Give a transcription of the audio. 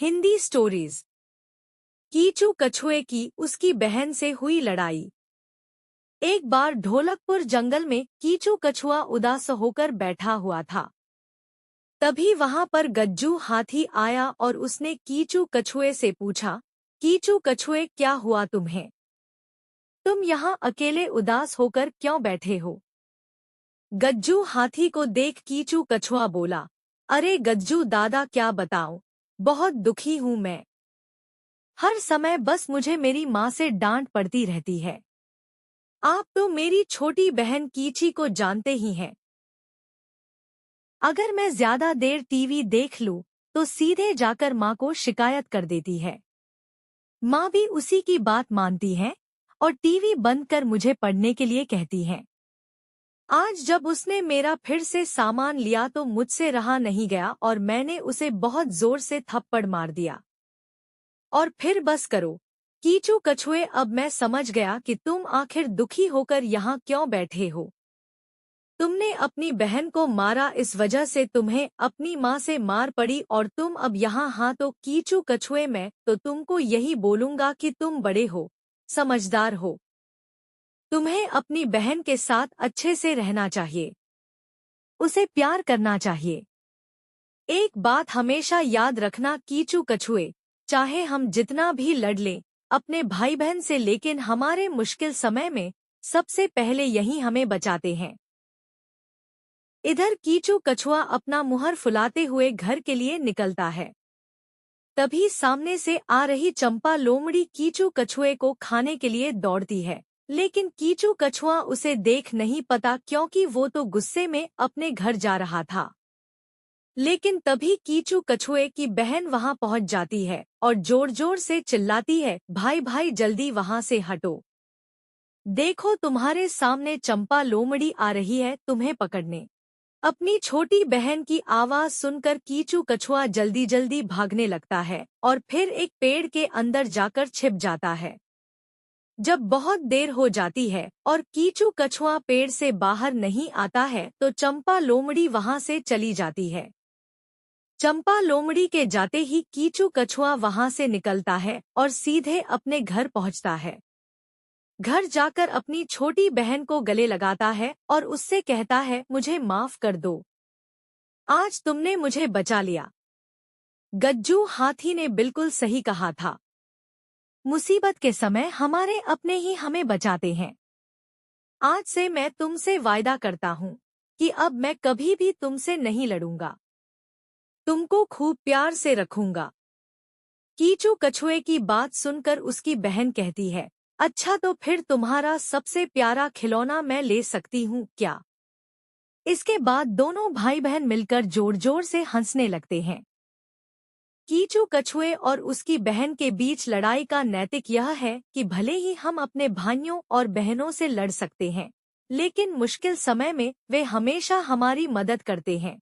Hindi stories. Kichu कछुए की उसकी बहन से हुई लड़ाई। एक बार ढोलकपुर जंगल में कीचू कछुआ उदास होकर बैठा हुआ था। तभी वहां पर गज्जू हाथी आया और उसने कीचू कछुए से पूछा, कीचू कछुए, क्या हुआ तुम्हें? तुम यहाँ अकेले उदास होकर क्यों बैठे हो? गज्जू हाथी को देख कीचू कछुआ बोला, अरे गज्जू दादा, क्या बताऊं, बहुत दुखी हूं मैं। हर समय बस मुझे मेरी माँ से डांट पड़ती रहती है। आप तो मेरी छोटी बहन कीची को जानते ही हैं। अगर मैं ज्यादा देर टीवी देख लूं तो सीधे जाकर माँ को शिकायत कर देती है। माँ भी उसी की बात मानती है और टीवी बंद कर मुझे पढ़ने के लिए कहती है। आज जब उसने मेरा फिर से सामान लिया तो मुझसे रहा नहीं गया और मैंने उसे बहुत जोर से थप्पड़ मार दिया। और फिर बस करो कीचू कछुए, अब मैं समझ गया कि तुम आखिर दुखी होकर यहाँ क्यों बैठे हो। तुमने अपनी बहन को मारा, इस वजह से तुम्हें अपनी माँ से मार पड़ी और तुम अब यहाँ। हाँ तो कीचू कछुए, मैं तो तुमको यही बोलूँगा कि तुम बड़े हो, समझदार हो। तुम्हें अपनी बहन के साथ अच्छे से रहना चाहिए, उसे प्यार करना चाहिए। एक बात हमेशा याद रखना कीचू कछुए, चाहे हम जितना भी लड़ लें अपने भाई बहन से, लेकिन हमारे मुश्किल समय में सबसे पहले यही हमें बचाते हैं। इधर कीचू कछुआ अपना मुहर फुलाते हुए घर के लिए निकलता है। तभी सामने से आ रही चंपा लोमड़ी कीचू कछुए को खाने के लिए दौड़ती है, लेकिन कीचू कछुआ उसे देख नहीं पाता क्योंकि वो तो गुस्से में अपने घर जा रहा था। लेकिन तभी कीचू कछुए की बहन वहां पहुंच जाती है और जोर जोर से चिल्लाती है, भाई भाई जल्दी वहां से हटो। देखो तुम्हारे सामने चंपा लोमड़ी आ रही है तुम्हें पकड़ने। अपनी छोटी बहन की आवाज सुनकर कीचू कछुआ जल्दी जल्दी भागने लगता है और फिर एक पेड़ के अंदर जाकर छिप जाता है। जब बहुत देर हो जाती है और कीचू कछुआ पेड़ से बाहर नहीं आता है तो चंपा लोमड़ी वहां से चली जाती है। चंपा लोमड़ी के जाते ही कीचू कछुआ वहां से निकलता है और सीधे अपने घर पहुंचता है। घर जाकर अपनी छोटी बहन को गले लगाता है और उससे कहता है, मुझे माफ कर दो, आज तुमने मुझे बचा लिया। गज्जू हाथी ने बिल्कुल सही कहा था, मुसीबत के समय हमारे अपने ही हमें बचाते हैं। आज से मैं तुमसे वायदा करता हूँ कि अब मैं कभी भी तुमसे नहीं लड़ूंगा, तुमको खूब प्यार से रखूंगा। कीचू कछुए की बात सुनकर उसकी बहन कहती है, अच्छा तो फिर तुम्हारा सबसे प्यारा खिलौना मैं ले सकती हूँ क्या? इसके बाद दोनों भाई बहन मिलकर जोर जोर से हंसने लगते हैं। कीचू कछुए और उसकी बहन के बीच लड़ाई का नैतिक यह है कि भले ही हम अपने भाइयों और बहनों से लड़ सकते हैं, लेकिन मुश्किल समय में वे हमेशा हमारी मदद करते हैं।